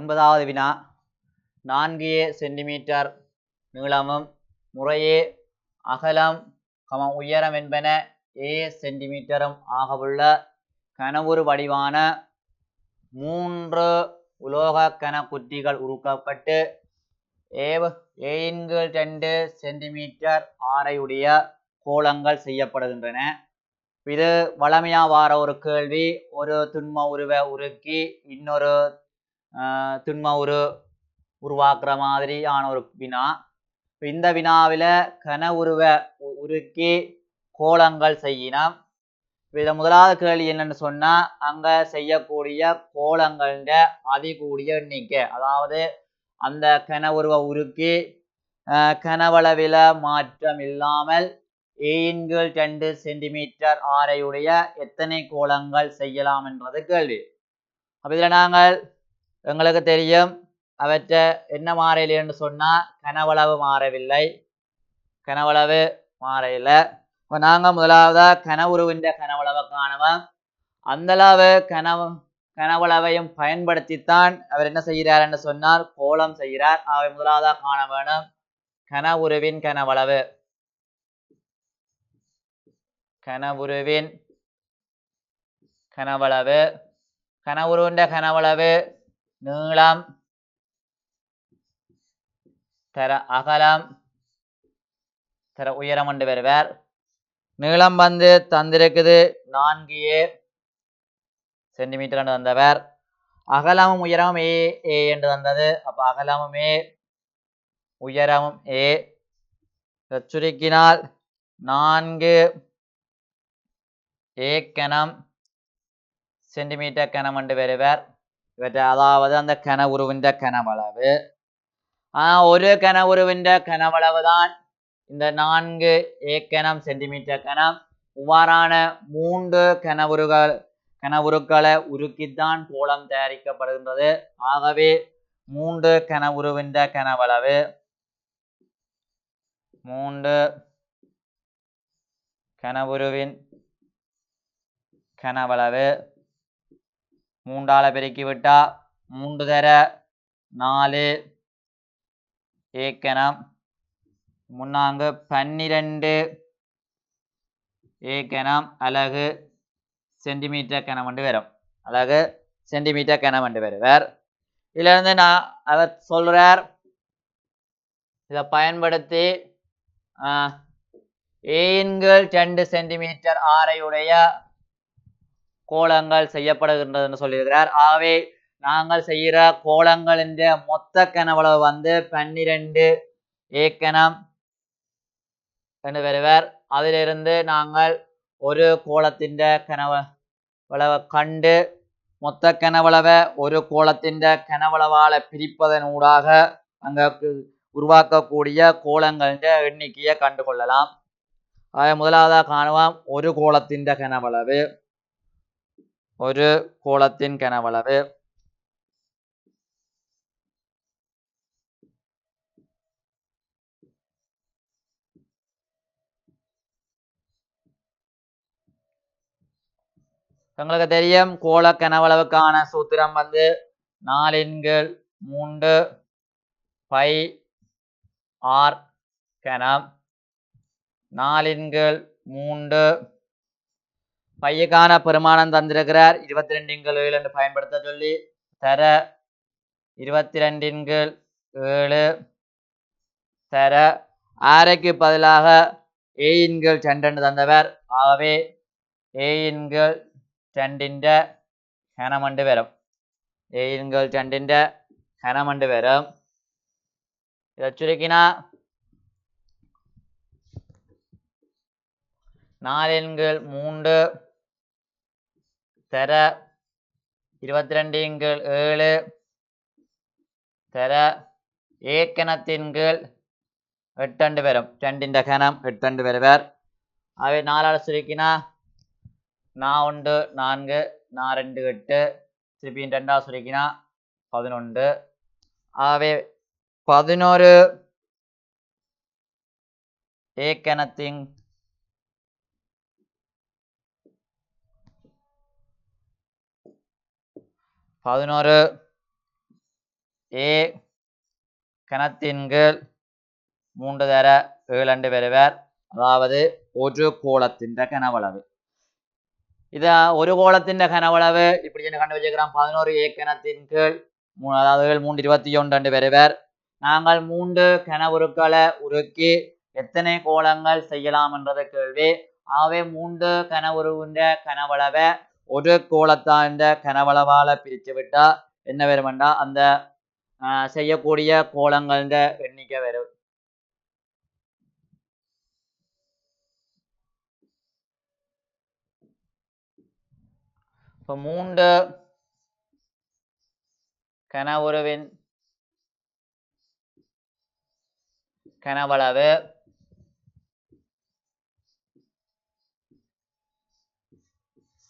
9வது வினா 4 சென்டிமீட்டர் நீளமும் முறையே அகலம் உயரம் என்பன சென்டிமீட்டரும் ஆகவுள்ள கனவுரு வடிவான 3 உலோக கனக்குற்றிகள் உருக்கப்பட்டு A/2 சென்டிமீட்டர் ஆரையுடைய கோளங்கள் செய்யப்படுகின்றன. இது வளமையா வார ஒரு கேள்வி. ஒரு துன்ம உருவை உருக்கி இன்னொரு துன்ம உருவாக்குற மாதிரியான ஒரு வினா. இந்த வினாவில் கன உருவை உருக்கி கோளங்கள் செய்யினோம். இத முதலாவது கேள்வி என்னன்னு சொன்னா, அங்க செய்யக்கூடிய கோளங்கள அதிகூடிய எண்ணிக்கை, அதாவது அந்த கன உருவை உருக்கி கனவளவில மாற்றம் இல்லாமல் A/2 சென்டிமீட்டர் ஆரையுடைய எத்தனை கோளங்கள் செய்யலாம் என்றது கேள்வி. அப்ப இதுல நாங்கள் எங்களுக்கு தெரியும் அவற்றை என்ன மாறையில் என்று சொன்னா கனவளவு மாறவில்லை, கனவளவு மாறையில. இப்போ நாங்கள் முதலாவதா கனவுருவின் கனவளவை காணுவோம். அந்தளவு கனவளவையும் பயன்படுத்தித்தான் அவர் என்ன செய்கிறார் என்று சொன்னால் கோளம் செய்கிறார். அவை முதலாவதாக காண வேணும் கனவுருவின் கனவளவு. கனவுருவின் கனவளவு, கனவுருவின் கனவளவு நீளம் தர அகலம் தர உயரம் என்று வருவார். நீளம் வந்து தந்திருக்குது 4 சென்டிமீட்டர் என்று தந்தவர். அகலமும் உயரமும் ஏ என்று தந்தது. அப்ப அகலமும் ஏ உயரமும் ஏ. சுருக்கினால் 4 கனம் சென்டிமீட்டர் கனம் என்று வருவார். இவற்றை அதாவது அந்த கனவுருவின் கனவளவு. ஒரு கனவுருவின் கனவளவு தான் இந்த 4 கனம் சென்டிமீட்டர் கனம். இவ்வாறான 3 கனவுருக்களை உருக்கித்தான் கோளம் தயாரிக்கப்படுகின்றது. ஆகவே 3 கனவுருவின் கனவளவு 3 கனவுருவின் கனவளவு 3ஆல பெருக்கிவிட்டா 3 தர 4 கனம், முன்னாங்கு 12 கனம் அலகு சென்டிமீட்டர் கனம் என்று வரும். அலகு சென்டிமீட்டர் கனம் என்று வருவார். இதுல இருந்து அவர் சொல்றார், இதை பயன்படுத்தி A/2 சென்டிமீட்டர் ஆரையுடைய கோளங்கள் செய்யப்படுகின்றது சொல்லியிருக்கிறார். ஆகவே நாங்கள் செய்கிற கோளங்களின் மொத்த கனவளவு வந்து 12 கனம் என்று வருவார். அதிலிருந்து நாங்கள் ஒரு கோளத்தின் கனவளவை கண்டு மொத்த கனவளவை ஒரு கோளத்தின் கனவளவால பிரிப்பதன் ஊடாக அங்கு உருவாக்கக்கூடிய கோளங்களின் எண்ணிக்கையை கண்டுகொள்ளலாம். முதலாவதாக காணுவோம் ஒரு கோளத்தின் கனவளவு. ஒரு கோளத்தின் கனவளவு உங்களுக்கு தெரியும். கோள கனவளவுக்கான சூத்திரம் வந்து 4/3 பை ஆர் கனம். 4/3 பையக்கான பெருமானம் தந்திருக்கிறார் 22/7 என்று பயன்படுத்த சொல்லி. தர 22/7 தர ஆரைக்கு பதிலாக A/2 என்று தந்தவர். ஆகவே A/2 கனம் என்று வரும். A/2 கனம் என்று வரும். இதை சுருக்கினா 4/3 தர 22/7 தர கனத்தின் கீழ் 8 என்று வரும். 2 கனம் 8 என்று வருவார். அவை 4ஆல் சுருக்கினா 1 4 2 8 திருப்பி 2ஆல் சுருக்கினா 11. ஆகவே 11 கனத்தின் 11 ஏ கணத்தின் கீழ் 3 தர 7 பெறுவர். அதாவது ஒரு கோளத்தின் கனவளவு. ഇത് ഒരു കോളത്തിന്റെ കനവളവ് இப்படி என்ன கண்டுபிடிச்சிருக்கிறோம் 11 ஏ கணத்தின் கீழ் அதாவது 321 பெறுவர். நாங்கள் 3 கனவுருக்களை உருக்கி எத்தனை கோளங்கள் செய்யலாம் என்றது கேள்வி. ஆகவே 3 கனவுருவின் கனவளவை ஒரு கோளத்தாண்ட கனவளவால பிரித்து விட்டா என்ன வருமெண்டா அந்த செய்யக்கூடிய கோளங்கள எண்ணிக்கை வரும். இப்போ 3 கனவுருவின் கனவளவு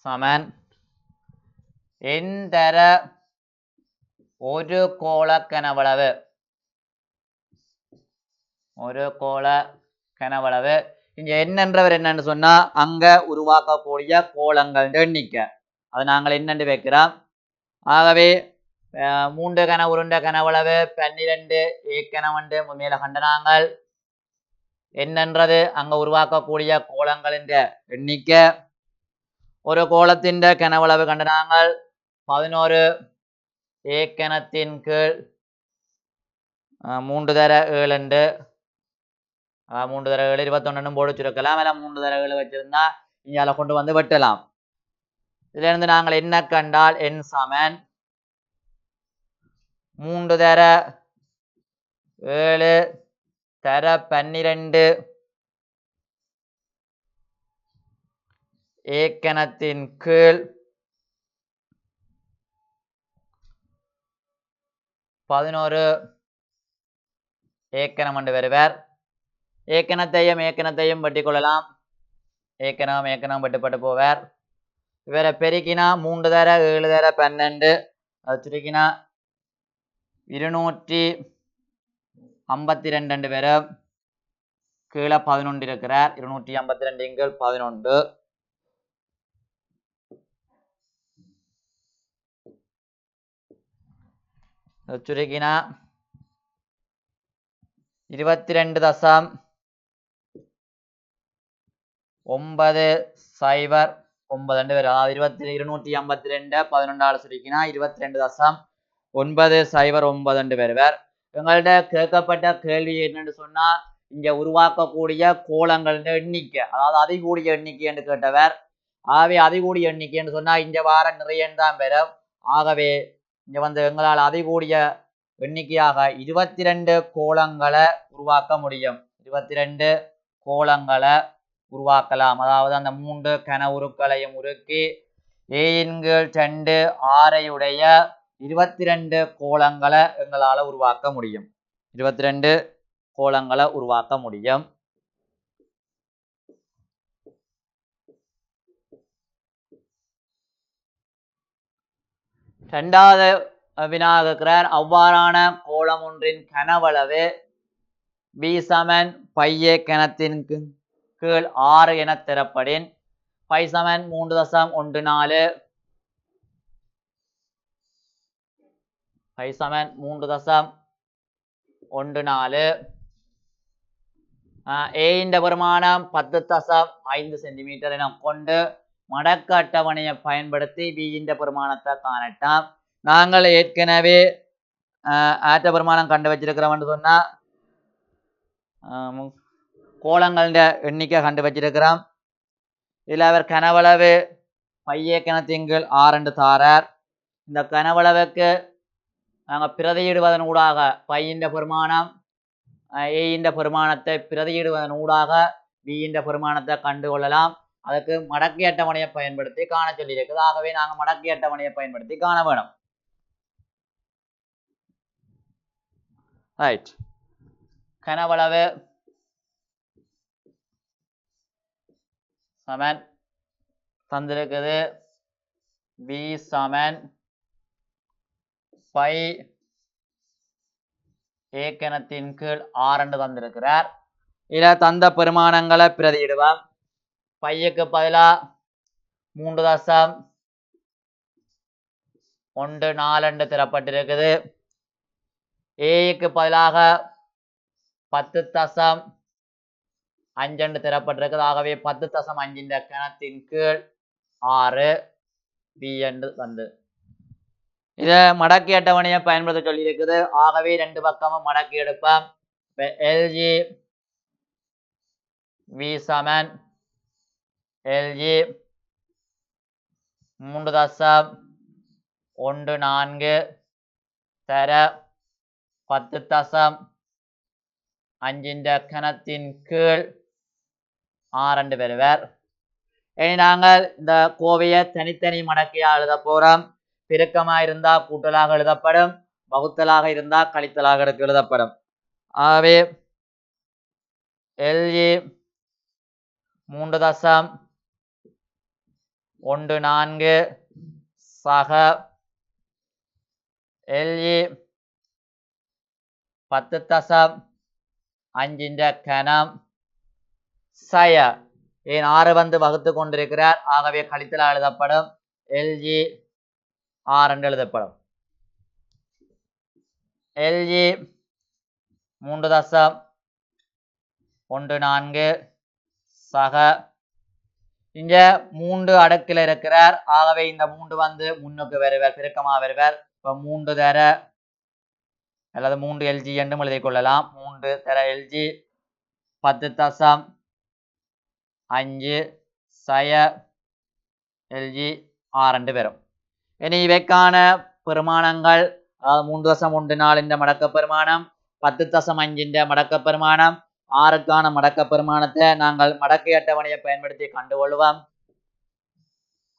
சமன் n தர ஒரு கோள கனவளவு. ஒரு கோள கனவளவு இங்க என்னன்றவர் என்னன்னு சொன்னா அங்க உருவாக்கக்கூடிய கோளங்கள் எண்ணிக்கை அது நாங்கள் என்னென்று வைக்கிறோம். ஆகவே 3 கனவுருண்ட கனவளவு 12 ஏக்கனவண்டு மேல கண்டனாங்கள் என்னன்றது அங்க உருவாக்கக்கூடிய கோளங்களின் எண்ணிக்கை. ஒரு கோளத்தின் கனவளவு கண்டனாங்கள் 11 ஏக்கணத்தின் கீழ் 3 தர 7 3 தர 7 21 போட்டு சுருக்கலாம். இல்லை 3 தர 7 வச்சிருந்தா இங்கால கொண்டு வந்து வெட்டலாம். இதுல இருந்து நாங்கள் என்ன கண்டால் n சமன் 3 தர 7 தர 12 ஏக்கணத்தின் கீழ் 11 ஏக்கணம் என்று வருவர். ஏக்கணத்தையும் வெட்டி கொள்ளலாம். ஏக்கணம் வெட்டுப்பட்டு போவார். இவரை பெருக்கினா 3 தர 7 தர 12 அது சுருக்கினா 252 பேரும் கீழே 11 இருக்கிறார். 252 கீழ் 11 சுருக்கினா 22.909 வரும். அதாவது 252 11 சுருக்கினா 22.909 வருவர். எங்கள்கிட்ட கேட்கப்பட்ட கேள்வி என்னன்னு சொன்னா இங்க உருவாக்கக்கூடிய கோளங்கள் எண்ணிக்கை அதாவது அதிகூடிய எண்ணிக்கை என்று கேட்டவர். ஆகவே அதிகூடிய எண்ணிக்கை என்று சொன்னா இங்க வார நிறைய தான் பெறும். ஆகவே இங்க வந்து எங்களால் அதிகூடிய எண்ணிக்கையாக 22 கோளங்களை உருவாக்க முடியும். 22 கோளங்களை உருவாக்கலாம். அதாவது அந்த 3 கனவுருக்களையும் உருக்கி ஏயின் கீழ் 2 ஆரையுடைய 22 கோளங்களை எங்களால் உருவாக்க முடியும். 22 கோளங்களை உருவாக்க முடியும். இரண்டாவது வினாகிறார் அவ்வாறான கோளம் ஒன்றின் கனவளவு b சமன் பையே கணத்தின் கீழ் 6 என தரப்படின் பை சமன் 3.14 பை சமன் 3.14 ஏயின் பெருமானம் 10.5 சென்டிமீட்டர் என கொண்டு மடக்க அட்டவணையை பயன்படுத்தி b பெருமானத்தை காணட்டாம். நாங்கள் ஏற்கனவே ஆட்ட பெருமானம் கண்டு வச்சிருக்கிறோம் என்று சொன்னா கோளங்கள எண்ணிக்கை கண்டு வச்சிருக்கிறோம். இதில் அவர் கனவளவு பையே கணத்தின் கீழ் 6 தாரார். இந்த கனவளவுக்கு நாங்கள் பிரதியிடுவதன் ஊடாக பையின் பெருமானம் ஏயின் பெருமானத்தை பிரதியிடுவதன் ஊடாக b பெருமானத்தை கண்டு கொள்ளலாம். அதுக்கு மடக்கை அட்டவணையை பயன்படுத்தி காண சொல்லியிருக்குது. ஆகவே நாங்கள் மடக்கை அட்டவணையை பயன்படுத்தி காண வேணும். ரைட் கனவளவு சமன் தந்திருக்குது b சமன் பை ஏக்கணத்தின் கீழ் 6 தந்திருக்கிறார். இதில் தந்த பெருமானங்களை பிரதியிடுவோம். பையக்கு பதிலாக 3.14 தரப்பட்டிருக்குது. ஏக்கு பதிலாக 10.5 என்று தரப்பட்டிருக்கிறது. ஆகவே 10.5 கணத்தின் கீழ் 6 பி என்று வந்து இதை மடக்கி அட்டவணையை பயன்படுத்த சொல்லி இருக்குது. ஆகவே ரெண்டு பக்கமும் மடக்கி எடுப்போம். எல்ஜி வி சமன் எல்ஜி 3.14 தர 10.5 கணத்தின் கீழ் 6 பெறுவர். இனி நாங்கள் இந்த கோவையை தனித்தனி மடக்கையா எழுத போறோம். பெருக்கமா இருந்தா கூட்டலாக எழுதப்படும், வகுத்தலாக இருந்தா கழித்தலாக எழுதப்படும். ஆகவே எல்ஜி 3.14 சக எல்ஜி 10.5 கணம் சய ஏன் 6 வந்து வகுத்து கொண்டிருக்கிறார். ஆகவே கழித்தலா எழுதப்படும். எல்ஜி 6 என்று எழுதப்படும். எல்ஜி 3.14 சக இங்க 3 அடுக்கில் இருக்கிறார். ஆகவே இந்த 3 வந்து முன்னுக்கு வருவர், பெருக்கமா வருவர். இப்ப 3 தர அல்லது 3 எல்ஜி என்றும் எழுதிக் கொள்ளலாம். 3 தர எல்ஜி 10.5 சய எல்ஜி 6 வரும். இனி இவைக்கான பெருமானங்கள் 3.14 மடக்க பெருமானம், 10.5 மடக்க பெருமானம், 6க்கான மடக்க பெருமானத்தை நாங்கள் மடக்கை அட்டவணையை பயன்படுத்தி கண்டுகொள்வோம்.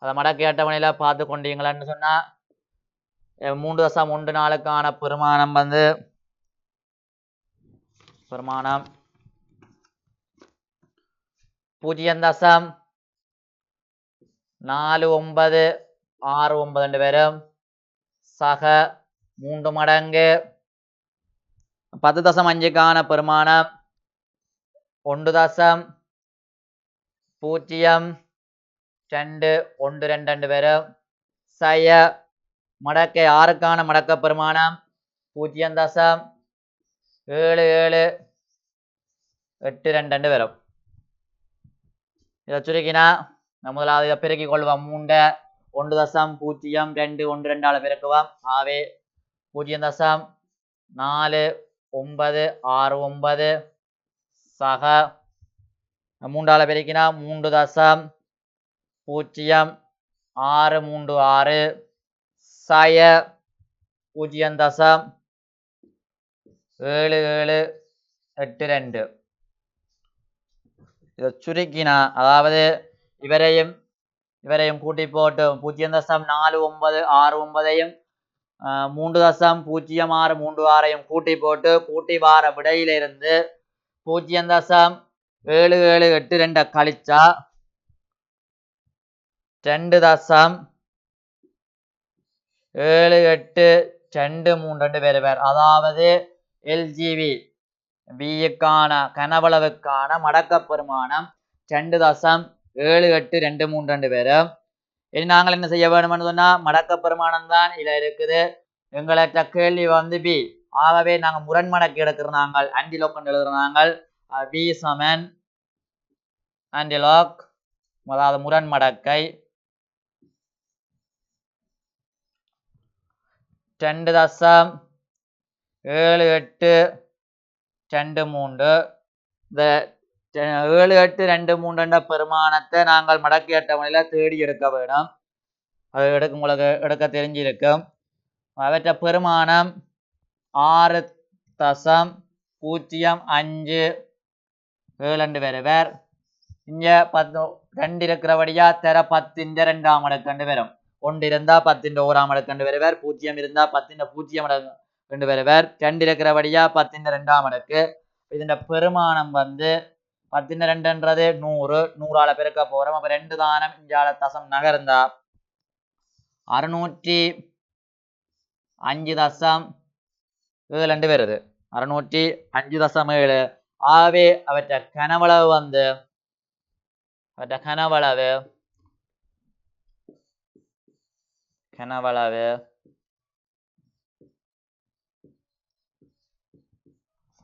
அதை மடக்கை அட்டவணையில பார்த்து கொண்டீங்களான்னு சொன்னா 3.14க்கான பெருமானம் வந்து பெருமானம் 0.4969 வரும். சக 3 மடங்கு 10.5க்கான பெருமானம் 1.0212 வரும். சய மடக்கை 6க்கான மடக்க பெருமானம் 0.7782 வரும். இதை சுருக்கினா முதலாவது இதை பெருக்கிக் கொள்வோம். 1.0212 பெருக்குவோம். ஆகவே 0.4969 சக 3 பெருக்கினா 3.0636 சய 0.7782. இதை சுருக்கினா அதாவது இவரையும் கூட்டி போட்டு 0.4969ஐயும் 3.0636ஐயும் கூட்டி போட்டு கூட்டி வார விடையிலிருந்து 0.7782 கழிச்சா 2.7823 பெறுவர். அதாவது எல்ஜிவி பிக்கான கனவளவுக்கான மடக்க பெருமானம் 2.7823 பேரும். இனி நாங்கள் என்ன செய்ய வேணும்னு சொன்னா மடக்க பெருமானம் தான் இதுல இருக்குது. எங்களுக்கு கேள்வி வந்து பி. ஆகவே நாங்கள் முரண்மடக்கி எடுக்கிறோம். நாங்கள் ஆன்டிலோக் எழுதுறாங்க. பி சமன் ஆன்டிலோக் அதாவது முரண்மடக்கை 2.7823. இந்த 7823 பெருமானத்தை நாங்கள் மடக்கி அட்டவணையில தேடி எடுக்க வேணும். அது உங்களுக்கு எடுக்க தெரிஞ்சிருக்கும். அவற்றை பெருமானம் 6.05 வருவர். இங்க 2 இருக்கிறபடியா தர 10 மடக்கண்டு வரும். 1 இருந்தா 10 மடக்கண்டு வருவர். 0 இருந்தா 10 மடக்கண்டு வருவர். 2 இருக்கிறபடியா 10 மடக்கு. இதன் பெருமானம் வந்து 12ன்றது 100. 100ஆல பெருக்க போறோம். அப்ப 2 தானம் இஞ்சால தசம் நகர்ந்தா 605.7 வருது. 605.7. ஆகவே அவற்றை கனவளவு வந்து கனவளவு 2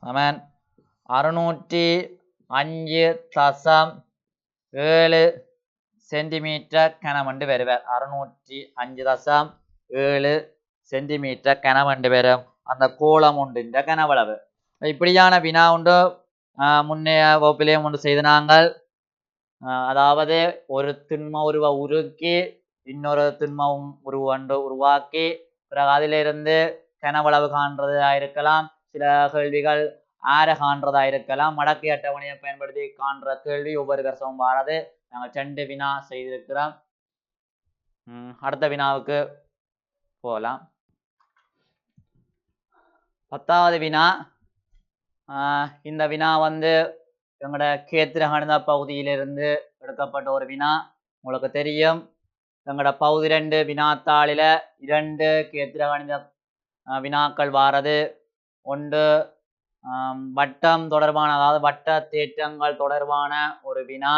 சமன் 605.7 சென்டிமீட்டர் கனமண்டு வருவார். 605.7 சென்டிமீட்டர் கனமண்டு வரும் அந்த கோளம் ஒன்றின் கனவளவு. இப்படியான வினா உண்டு முன்னைய வகுப்பிலேயும் ஒன்று செய்த நாங்கள். அதாவது ஒரு திண்ம உருவ உருக்கி இன்னொரு திண்ம உருவ ஒன்று உருவாக்கி பிறகு அதிலிருந்து கனவளவு காண்றதா இருக்கலாம், சில கேள்விகள் ஆற காண்றதா இருக்கலாம். மடக்கை அட்டவணையை பயன்படுத்தி காண்ற கேள்வி ஒவ்வொரு வருஷமும் வாரது. நாங்கள் 2 வினா செய்திருக்கிறோம். அடுத்த வினாவுக்கு போகலாம். 10வது வினா. இந்த வினா வந்து எங்களோட கேத்திர கணித பகுதியிலிருந்து எடுக்கப்பட்ட ஒரு வினா. உங்களுக்கு தெரியும், எங்களோட பகுதி 2 வினாத்தாளில 2 கேத்திர கணித வினாக்கள் வாரது. ஒன்று வட்டம் தொடர்பான, அதாவது வட்ட தேற்றங்கள் தொடர்பான ஒரு வினா.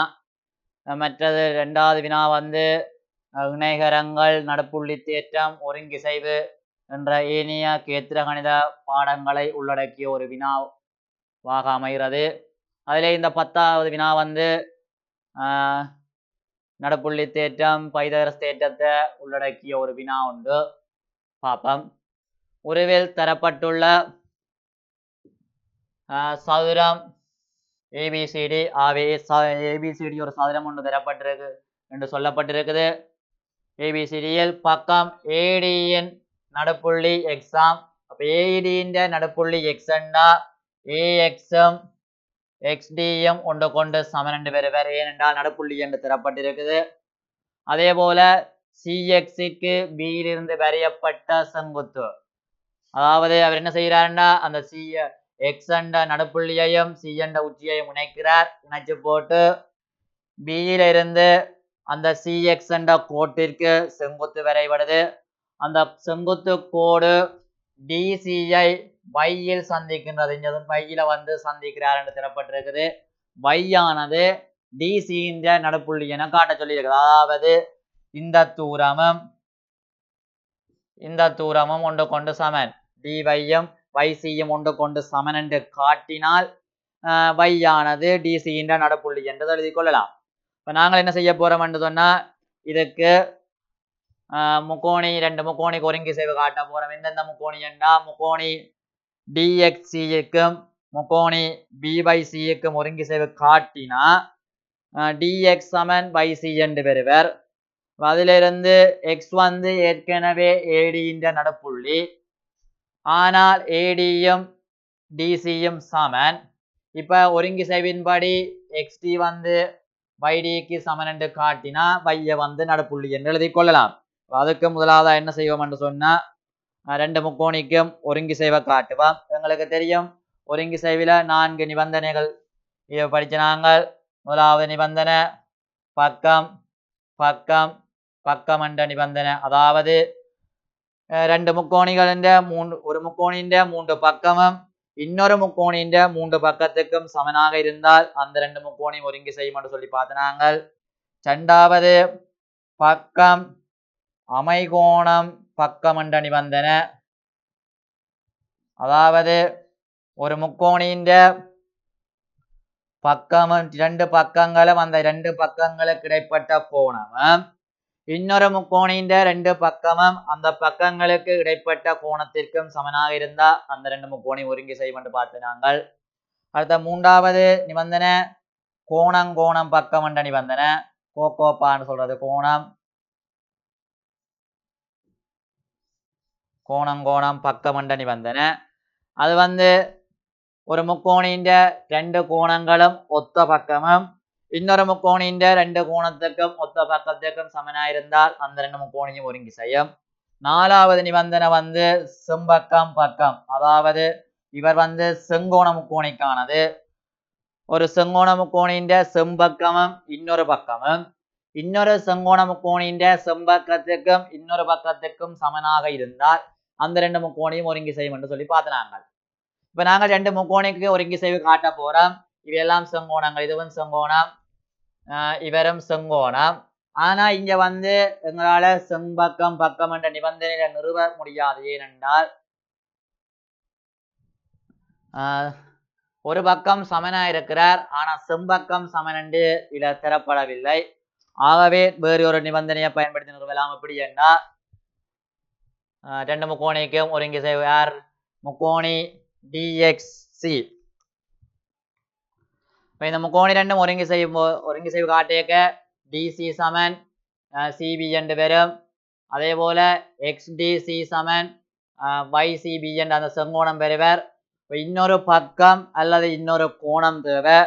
மற்றது 2வது வினா வந்து இணைகரங்கள், நடுப்புள்ளி தேற்றம், ஒருங்கிசைவு என்ற ஏனைய கேத்திர கணித பாடங்களை உள்ளடக்கிய ஒரு வினாவாக அமைகிறது. அதிலே இந்த 10வது வினா வந்து நடுப்புள்ளி தேற்றம், பைதகரஸ் தேற்றத்தை உள்ளடக்கிய ஒரு வினா உண்டு. பாப்பம். உருவில் தரப்பட்டுள்ள சதுரம் ஏபிசிடி ஏபிசிடி ஒரு சதுரம் ஒன்று தரப்பட்டிருக்கு என்று சொல்லப்பட்டிருக்குது. ஏபிசிடியில் பக்கம் ஏடியின் நடுப்புள்ளி எக்ஸாம். அப்ப ஏடியின் நடுப்புள்ளி எக்ஸ்ண்டா ஏஎக்ஸும் எக்ஸ்டியும் ஒன்று கொண்டு சமன் என்று வருவார். ஏனென்றால் நடுப்புள்ளி என்று தரப்பட்டிருக்குது. அதே போல சிஎக்ஸுக்கு பியிலிருந்து வரையப்பட்ட செங்குத்து, அதாவது அவர் என்ன செய்கிறாருன்னா அந்த எக்ஸ் என்ற நடுப்புள்ளியையும் சி என்ற உச்சியையும் இணைக்கிறார். இணைச்சு போட்டு பியிலிருந்து அந்த சிஎக்ஸ் என்ற கோட்டிற்கு செங்குத்து வரைபடுது. அந்த செங்குத்து கோடு டிசிஐ வையில் சந்திக்கின்றது. இங்க வையில வந்து சந்திக்கிறார் என்று தரப்பட்டிருக்குது. வையானது டிசியின் நடுப்புள்ளி என காட்ட சொல்லியிருக்குது. அதாவது இந்த தூரமும் ஒன்று கொண்டு சமன், டிவையும் வைசியும் ஒன்று கொண்டு சமன் என்று காட்டினால் வையானது டிசியின் நடுப்புள்ளி என்று எழுதி கொள்ளலாம். இப்போ நாங்கள் என்ன செய்ய போறோம் என்று சொன்னா, இதுக்கு முக்கோணி 2 முக்கோணிக்கு ஒருங்கிசைவு காட்ட போறோம். எந்தெந்த முக்கோணி என்றா, முக்கோணி டிஎக்சிக்கும் முக்கோணி பிவைசிக்கும் ஒருங்கிசைவு காட்டினா டிஎக்ஸ் சமன் வைசி என்று பெறுவர். அதிலிருந்து எக்ஸ் வந்து ஏற்கனவே ஏடியின் நடுப்புள்ளி, ஆனால் ஏடியும் டிசியும் சமன். இப்ப ஒருங்கிசைவின்படி எக்ஸ்டி வந்து வைடிக்கு சமன் என்று காட்டினா வைய வந்து நடுப்புள்ளி என்று எழுதி கொள்ளலாம். அதுக்கு முதலாவது என்ன செய்வோம் என்று சொன்னா, 2 முக்கோணிக்கும் ஒருங்கிசைவை காட்டுவோம். எங்களுக்கு தெரியும் ஒருங்கிசைவில 4 நிபந்தனைகள் படிச்ச நாங்கள். முதலாவது நிபந்தனை பக்கம் பக்கம் பக்கம் என்ற நிபந்தனை, அதாவது 2 முக்கோணிகளின் ஒரு முக்கோணியின் 3 பக்கமும் இன்னொரு முக்கோணியின் 3 பக்கத்துக்கும் சமனாக இருந்தால் அந்த 2 முக்கோணியும் ஒருங்கி செய்யும் என்று சொல்லி பார்த்த நாங்கள். 2வது பக்கம் அமைகோணம் பக்கம் என்ற நிபந்தனை, அதாவது ஒரு முக்கோணியின் பக்கமும் 2 பக்கங்களும் அந்த 2 பக்கங்களுக்கு இடைப்பட்ட கோணமும் இன்னொரு முக்கோணியின் 2 பக்கமும் அந்த பக்கங்களுக்கு இடைப்பட்ட கோணத்திற்கும் சமனாக இருந்தா அந்த 2 முக்கோணி ஒருங்கி செய்யும் என்று பார்த்து நாங்கள். அடுத்த 3வது நிபந்தனை கோணம் பக்கம் என்ற நிபந்தனை, கோப்பான்னு சொல்றது கோணம் பக்கம் என்ற நிபந்தனை. அது வந்து ஒரு முக்கோணியின் 2 கோணங்களும் ஒத்த பக்கமும் இன்னொரு முக்கோணியின் 2 கோணத்துக்கும் ஒத்த பக்கத்துக்கும் சமனாயிருந்தால் அந்த 2 முக்கோணியும் ஒருங்கி செய்யும். 4வது நிபந்தனை வந்து செம்பக்கம் பக்கம், அதாவது இவர் வந்து செங்கோண முக்கோணிக்கானது. ஒரு செங்கோண முக்கோணியின் செம்பக்கமும் இன்னொரு பக்கமும் இன்னொரு செங்கோண முக்கோணியின் செம்பக்கத்துக்கும் இன்னொரு பக்கத்துக்கும் சமனாக இருந்தால் அந்த 2 முக்கோணியும் ஒருங்கி செய்யும் என்று சொல்லி பார்த்தாங்க. இப்ப நாங்கள் 2 முக்கோணிக்கு ஒருங்கி செய்து காட்ட போறோம். இவையெல்லாம் செங்கோணங்கள், இதுவும் செங்கோணம், இவரும் செங்கோணம். ஆனா இங்க வந்து எங்களால செம்பக்கம் பக்கம் என்ற நிபந்தனையில நிறுவ முடியாது. ஏனென்றால் ஒரு பக்கம் சமனா இருக்கிறார், ஆனா செம்பக்கம் சமன் என்று இட தரப்படவில்லை. ஆகவே வேறு ஒரு நிபந்தனையை பயன்படுத்தி நிறுவலாம். எப்படி என்ன ரெண்டு முக்கோணிக்கும் ஒருங்கிசைவு யார்? முக்கோணி டிஎக்சி. இப்போ இந்த முக்கோணி ரெண்டும் ஒருங்கிசைவு காட்டியக்க டிசி சமன் சிபி என்று வரும். அதே போல எக்ஸ்டிசி சமன் YCB என்று அந்த செங்கோணம் பெறுவர். இன்னொரு பக்கம் அல்லது இன்னொரு கோணம் தேவை.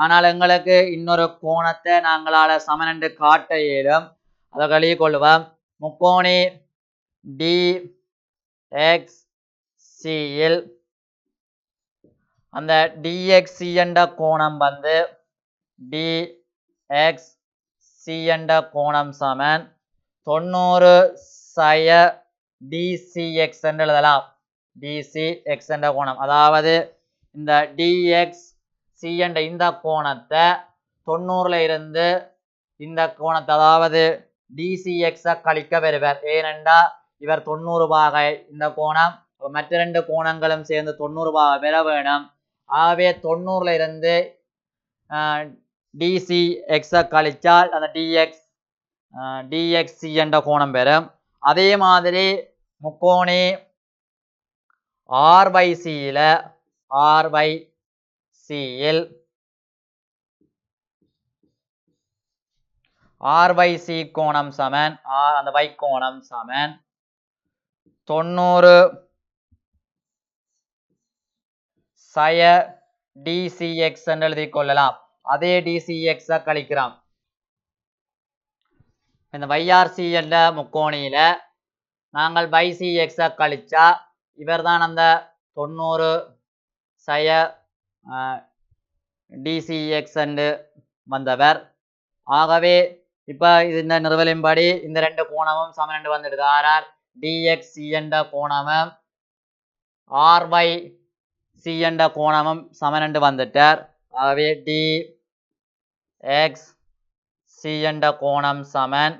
ஆனால் எங்களுக்கு இன்னொரு கோணத்தை நாங்களால சமன் என்று காட்ட இயலும். அதை கழிவு கொள்வோம். முக்கோணி DXCயில் அந்த DXC என்ற கோணம் வந்து DXC என்ற கோணம் சமன் 90 சய DCX என்று எழுதலாம். DCX என்ற கோணம், அதாவது இந்த DXC என்ற இந்த கோணத்தை 90ல இருந்து இந்த கோணத்தை, அதாவது DCX கழிக்க பெறுவர். ஏனென்றா இவர் 90 பாகை இந்த கோணம், மற்ற ரெண்டு கோணங்களும் சேர்ந்து 90 பாகை பெற வேணும். ஆகவே 90ல இருந்து DCX கழிச்சால் அந்த DXC என்ற கோணம் பெறும். அதே மாதிரி முக்கோணி RYCயில் RYC கோணம் சமன் அந்த Y கோணம் சமன் 90 சய DCX என்று எழுதிக் கொள்ளலாம். அதே DCX கழிக்கிறோம். இந்த YRC என்ற முக்கோணியில நாங்கள் YCX கழிச்சா இவர் தான் அந்த 90 சய DCX என்று வந்தவர். ஆகவே இப்ப இந்த நிறுவலின்படி இந்த ரெண்டு கோணமும் சமன் என்று வந்துடுது. ஆர்ஆர் DXC என்ற கோணமும் RYC என்ற கோணமும் சமன் என்று வந்துட்டார். ஆகவே DXC என்ற கோணம் சமன்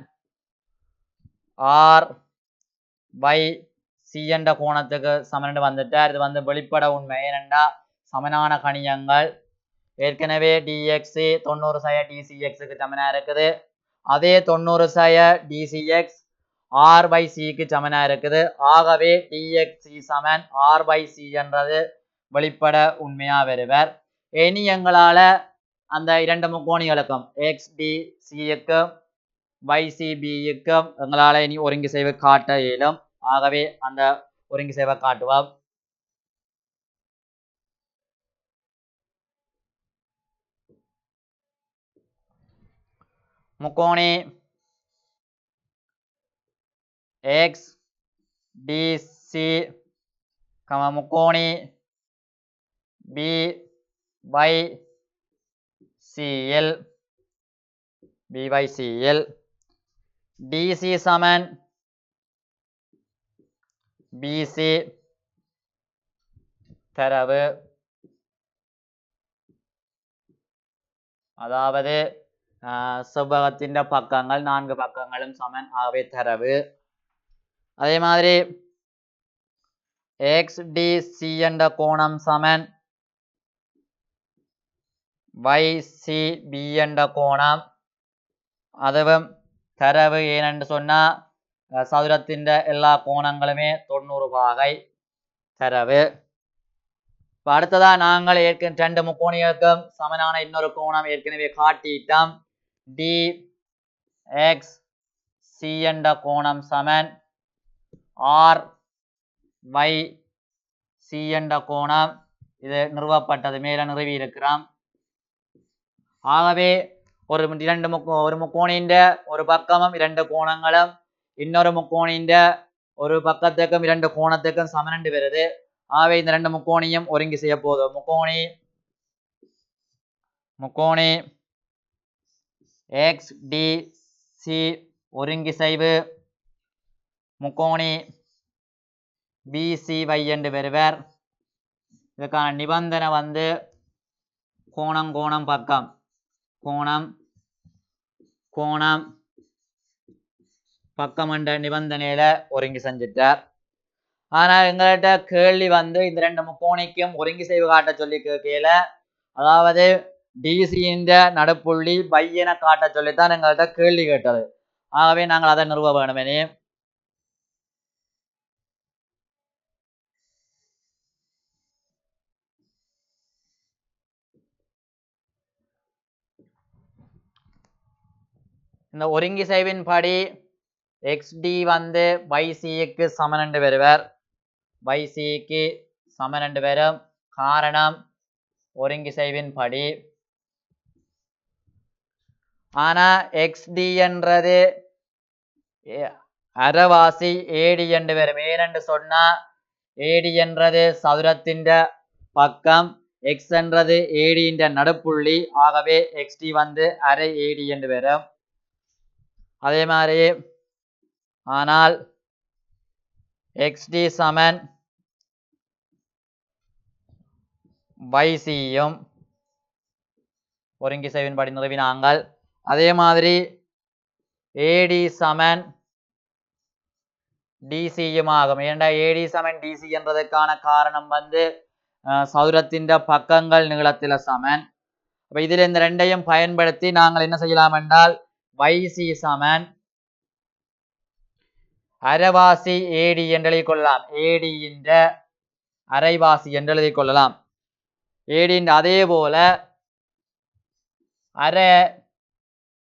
RYC என்ற கோணத்துக்கு சமன் என்று வந்துட்டார். இது வந்து வெளிப்பட உண்மை. ஏனென்றா சமனான கணியங்கள் ஏற்கனவே DXC 90 சய DCXக்கு சமனா இருக்குது. அதே 90 சய DCX RYCக்கு சமனா இருக்குது. ஆகவே DXC சமன் RYC என்றது வெளிப்பட உண்மையா வருவர். இனி எங்களால அந்த இரண்டு முக்கோணிகளுக்கும் XDCக்கும் YCBக்கும் எங்களால இனி ஒருங்கிசைவு காட்ட இயலும். ஆகவே அந்த ஒருங்கிசைவை காட்டுவோம். முக்கோணி XDC முக்கோணி BYCயில் DC சமன் BC தரவு, அதாவது செவ்வகத்தின் பக்கங்கள் 4 பக்கங்களும் சமன். ஆகவே தரவு. அதே மாதிரி XDC என்ற கோணம் சமன் YCB என்ற கோணம், அதுவும் தரவு. ஏனென்று சொன்னா சதுரத்தின் எல்லா கோணங்களுமே 90 பாகை தரவு. இப்போ அடுத்ததா நாங்கள் ஏற்கனவே ரெண்டு முக்கோணிகளுக்கும் சமனான இன்னொரு கோணம் ஏற்கனவே காட்டிட்டோம். DXC என்ற கோணம் சமன் RYC என்ற கோணம். இது நிறுவப்பட்டது, மேல நிறுவி இருக்கிறோம். ஆகவே ஒரு முக்கோணின் ஒரு பக்கமும் இரண்டு கோணங்களும் இன்னொரு முக்கோணின் ஒரு பக்கத்துக்கும் இரண்டு கோணத்துக்கும் சமனண்டு வருது. ஆகவே இந்த ரெண்டு முக்கோணியும் ஒருங்கி செய்ய போதும். முக்கோணி XDC ஒருங்கிசைவு முக்கோணி BCY என்று வருவர். இதுக்கான நிபந்தனை வந்து கோணம் கோணம் பக்கம், கோணம் கோணம் பக்கம் என்ற நிபந்தனையில ஒருங்கி செஞ்சிட்டார். ஆனா எங்கள்கிட்ட கேள்வி வந்து இந்த ரெண்டு முக்கோணிக்கும் ஒருங்கிசைவு காட்ட சொல்லி கேட்கல, அதாவது டிசியின் நடுப்புள்ளி பையனை காட்ட சொல்லித்தான் எங்கள்கிட்ட கேள்வி கேட்டது. ஆகவே நாங்கள் அதை நிறுவ வேணுமே. இந்த ஒருங்கிசைவின் படி xd வந்து ycக்கு சமனண்டு வருவர், ycக்கு சமனண்டு வரும். காரணம் ஒருங்கிசைவின் படி. ஆனா xd என்றது அரைவாசி ad என்று வரும். ஏனென்று சொன்னா ad என்றது சதுரத்தின் பக்கம், x என்றது ad நடுப்புள்ளி. ஆகவே xd வந்து அரை ad என்று வரும். அதே மாதிரி ஆனால் xd சமன் ycயும் ஒருங்கிசைவின் படி நிறுவினாங்கள். அதே மாதிரி ad சமன் dcயும் ஆகும். ஏண்டா ad சமன் dc என்றதுக்கான காரணம் வந்து சதுரத்தின் பக்கங்கள் நீளத்தில சமன். அப்ப இதில் இந்த ரெண்டையும் பயன்படுத்தி நாங்கள் என்ன செய்யலாம் என்றால் yc சமன் அரைவாசி ad என்று எழுதிக் கொள்ளலாம். ad என்ற அரைவாசி என்று எழுதிக் கொள்ளலாம். ad அதே போல அரை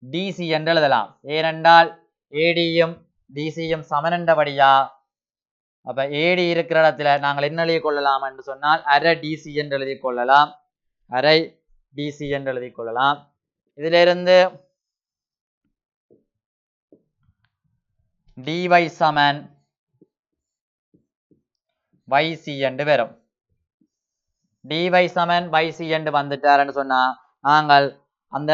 dc என்று எழுதலாம். ஏனென்றால் ad-யும் dc-யும் சமனண்டபடியா, அப்ப ad இருக்கிற இடத்துல நாங்கள் என்ன எழுதிக் கொள்ளலாம் என்று சொன்னால் அரை dc என்று எழுதிக் கொள்ளலாம். அரை dc என்று எழுதிக் கொள்ளலாம். இதிலிருந்து dy சமன் yc என்று வரும். dy சமன் yc என்று வந்துட்டாருன்னு சொன்னா நாங்கள் அந்த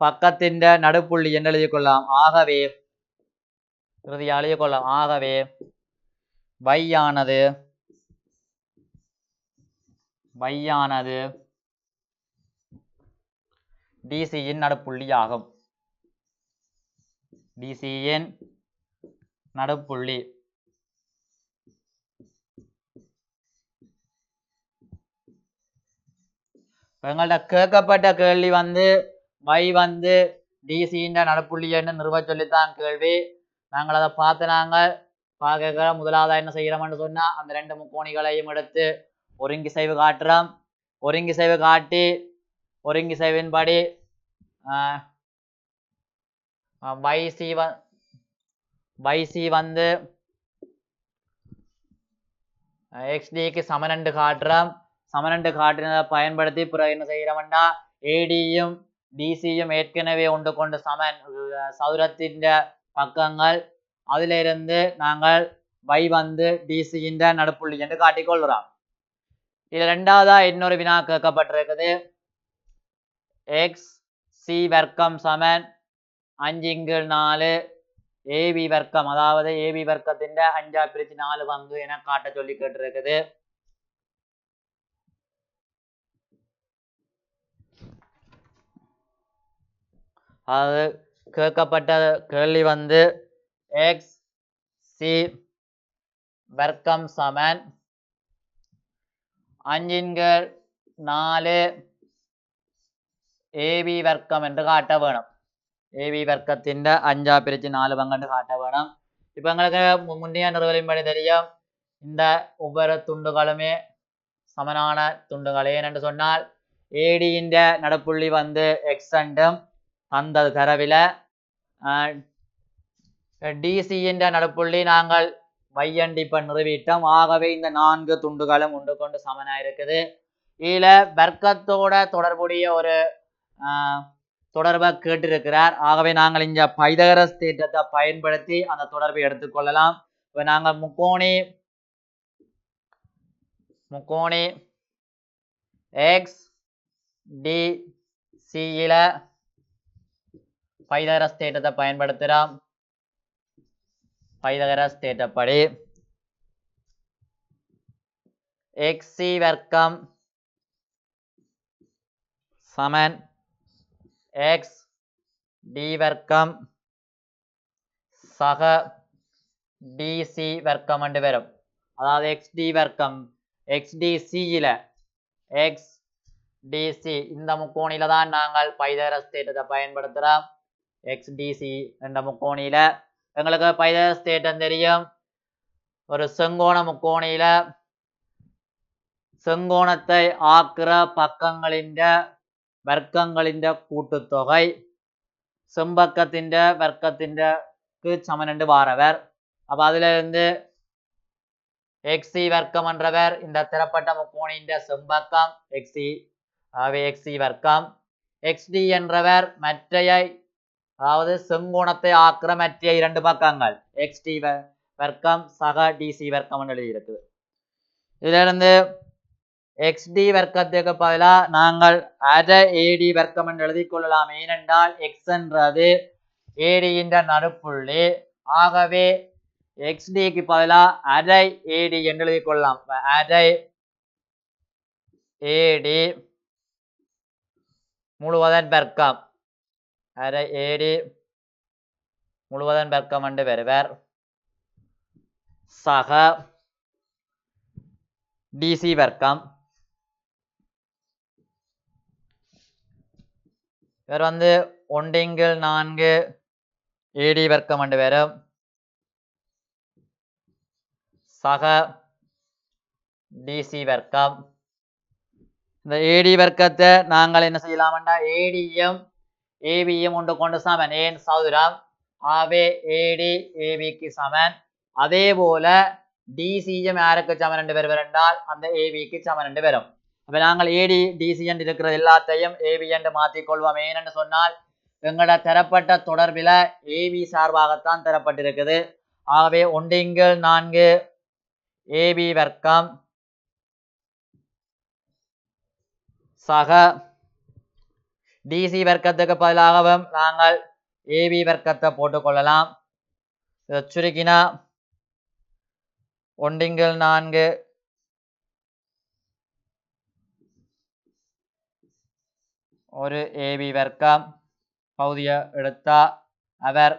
பக்கத்தின் நடுப்புள்ளி என்று எழுதிக் கொள்ளலாம். ஆகவே இறுதியாக எழுதிக் கொள்ளலாம். ஆகவே y ஆனது dcயின் நடுப்புள்ளி ஆகும். dcயின் நடுப்புள்ளி. எங்கள்ட்ட கேட்கப்பட்ட கேள்வி வந்து y வந்து dcயின் நடுப்புள்ளின்னு நிறுவ சொல்லித்தான் கேள்வி. நாங்கள் அதை பார்க்க முதலாவதா என்ன செய்கிறோம்னு சொன்னா அந்த ரெண்டு முக்கோணிகளையும் எடுத்து ஒருங்கிசைவு காட்டுறோம். ஒருங்கிசைவு காட்டி ஒருங்கிசைவின் படி yc வந்து xdக்கு சமனண்டு காட்டுறோம். சமனண்டு காட்டினதை பயன்படுத்தி பிறகு என்ன செய்கிறோம்னா ad-யும் dc-யும் ஏற்கனவே ஒன்று கொண்டு சமன் சதுரத்தின் பக்கங்கள், அதிலிருந்து நாங்கள் y வந்து dc-யின் நடுப்புள்ளி என்று காட்டிக்கொள்கிறோம். இது ரெண்டாவதா இன்னொரு வினா கேட்கப்பட்டிருக்குது. xc வர்க்கம் சமன் 5/4 ab வர்க்கம், அதாவது ab வர்க்கத்தின் 5/4 பங்கு என காட்ட சொல்லி கேட்டிருக்குது. அது கேட்கப்பட்ட கேள்வி வந்து xc வர்க்கம் சமன் 5/4 ab வர்க்கம் என்று காட்ட வேணும். ab வர்க்கத்தின் 5/4 பங்கு என்று காட்ட வேணும். இப்போ எங்களுக்கு முன்னைய நிறுவலின்படி தெரியும் இந்த ஒவ்வொரு துண்டுகளுமே சமனான துண்டுகள். ஏனென்று சொன்னால் ad-யின் நடுப்புள்ளி வந்து x என்றும் அந்த தரவில் dc-யின் நடுப்புள்ளி நாங்கள் y என்று இப்ப நிறுவிட்டோம். ஆகவே இந்த 4 துண்டுகளும் ஒன்று கொண்டு சமனா இருக்குது. இதுல வர்க்கத்தோட தொடர்புடைய ஒரு தொடர்பை கேட்டிருக்கிறார். ஆகவே நாங்கள் இங்க பைதகரஸ் தேற்றத்தை பயன்படுத்தி அந்த தொடர்பை எடுத்துக்கொள்ளலாம். இப்ப நாங்கள் முக்கோணி x dc-ல பைதகரஸ் தேற்றத்தை பயன்படுத்துகிறோம். பைதகரஸ் தேற்றப்படி xc வர்க்கம் சமன் x d வர்க்கம் சக dc வர்க்கம் என்று வரும். அதாவது xd வர்க்கம் xdc-ல xdc இந்த முக்கோணில தான் நாங்கள் பைதகரஸ் தேற்றத்தை பயன்படுத்துறோம். xdc என்ற முக்கோணில எங்களுக்கு பைதகரஸ் தேற்றம் தெரியும். ஒரு செங்கோண முக்கோணில செங்கோணத்தை ஆக்குற பக்கங்களின் வர்க்கங்களின் கூட்டுத்தொகை செம்பக்கத்தின் வர்க்கத்தின்க்கு சமன் என்று வாரவர். அப்ப அதுல இருந்து xc வர்க்கம் என்றவர் இந்த திறப்பட்ட முக்கோணின் செம்பக்கம் xc ஆகவே xc வர்க்கம். xd என்றவர் மற்றைய அதாவது செங்கோணத்தை ஆக்குற மற்ற இரண்டு பக்கங்கள் xd வர்க்கம் சக dc வர்க்கம் என்று எழுதியிருக்கு. இதுல இருந்து xd வர்க்கத்துக்கு பதிலாக நாங்கள் அரை ad வர்க்கம் என்று எழுதி கொள்ளலாம். ஏனென்றால் x என்றது ad என்ற நடுப்புள்ளி. ஆகவே xdக்கு பதிலாக அரை ad என்று எழுதி கொள்ளலாம். அரை ad முழுவதன் வர்க்கம் அரை ad முழுவதன் வர்க்கம் என்று வருவர் சக dc வர்க்கம். இவர் 1/4 ad வர்க்கம் என்று வரும் சக dc வர்க்கம். இந்த ad வர்க்கத்தை நாங்கள் என்ன செய்யலாம்டா adயும் abயும் ஒன்று கொண்டு சமன். ஏன் சதுரம் ஆகவே ad abக்கு சமன். அதே போல dcயும் யாருக்கு சமன் என்று வருவர் என்றால் அந்த abக்கு சமன் என்று வரும். அப்ப நாங்கள் ad dc என்று இருக்கிற எல்லாத்தையும் ab என்று மாற்றிக்கொள்வோம். ஏனென்று சொன்னால் எங்களோட தரப்பட்ட தொடர்பில ab சார்பாகத்தான் தரப்பட்டிருக்குது. ஆகவே 1/4 ab வர்க்கம் சக dc வர்க்கத்துக்கு பதிலாகவும் நாங்கள் ab வர்க்கத்தை போட்டுக்கொள்ளலாம். சுருக்கினா 1/4 ஒரு ab வர்க்கம் பகுதியை எடுத்தா அவர்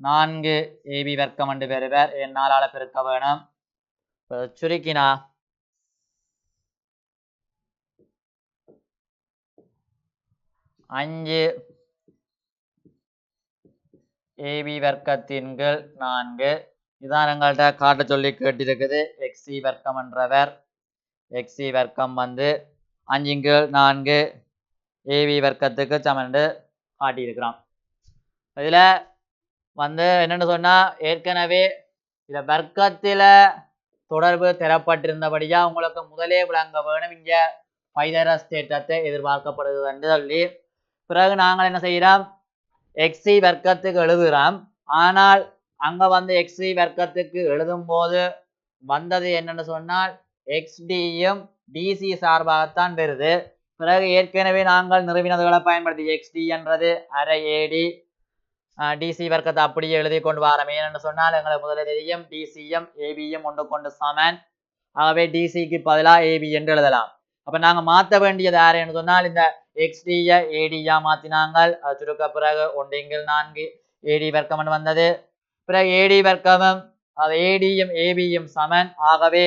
4 ab வர்க்கம் என்று பெறுவர். 4ஆல பெருக்க வேணும். சுருக்கினா 5 ab வர்க்கத்தின் கீழ் 4 இதான் எங்கள்கிட்ட காட்ட சொல்லி கேட்டிருக்குது. xc வர்க்கம் என்றவர் xc வர்க்கம் 5/4 ab வர்க்கத்துக்கு சமன் என்று காட்டியிருக்கிறோம். இதுல என்னன்னு சொன்னா ஏற்கனவே இந்த வர்க்கத்தில தொடர்பு தரப்பட்டிருந்தபடியா உங்களுக்கு முதலே விளங்க வேணும் இங்க பைதகரஸ் தேற்றத்தை எதிர்பார்க்கப்படுகிறது என்று சொல்லி பிறகு நாங்கள் என்ன செய்யறோம் xc வர்க்கத்துக்கு எழுதுகிறோம். ஆனால் அங்க xc வர்க்கத்துக்கு எழுதும் போது வந்தது என்னன்னு சொன்னால் xdயும் dc சார்பாகத்தான் வருது. பிறகு ஏற்கனவே நாங்கள் நிறுவினதுகளை பயன்படுத்தி xd என்றது அரை ad dc வர்க்கத்தை அப்படியே எழுதி கொண்டு வரோம். ஏன்னு சொன்னால் எங்களுக்கு முதல்ல தெரியும் dcயும் abயும் ஒன்று கொண்டு சமன். ஆகவே dcக்கு பதிலாக ab என்று எழுதலாம். அப்ப நாங்க மாற்ற வேண்டியது யாருன்னு சொன்னால் இந்த xd ad மாத்தினாங்கள். அது சுருக்க பிறகு 1/4 ad வர்க்கம் வந்தது. பிறகு ad வர்க்கமும் அது adயும் abயும் சமன். ஆகவே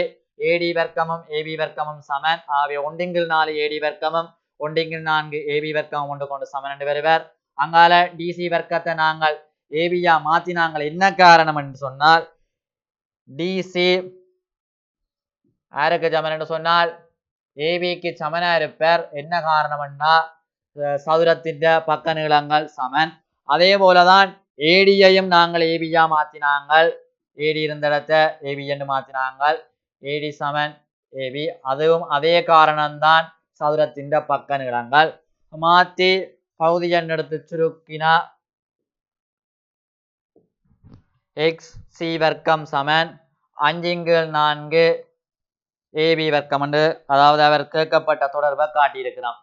ad வர்க்கமும் ab வர்க்கமும் சமன். ஆகவே 1/4 ad வர்க்கமும் 1/4 ab வர்க்கமும் ஒன்று கொண்டு சமன் என்று வருவர். அங்கால dc வர்க்கத்தை நாங்கள் abயா மாத்தினாங்கள். என்ன காரணம் என்று சொன்னால் dc யாருக்கு சமன் என்று சொன்னால் abக்கு சமனா இருப்பார். என்ன காரணம்னா சதுரத்தின் பக்க நீளங்கள் சமன். அதே போலதான் adயையும் நாங்கள் abயா மாத்தினாங்கள். ad இருந்த இடத்தை ab என்று மாத்தினாங்கள். ad சமன் ab. அதுவும் அதே காரணம்தான் சதுரத்தின் பக்க நீளங்கள் மாற்றி பகுதியன் எடுத்து சுருக்கினா xc வர்க்கம் சமன் 5/4 ab வர்க்கம் என்று அதாவது அவர் கேட்கப்பட்ட தொடர்பை காட்டியிருக்கிறான்.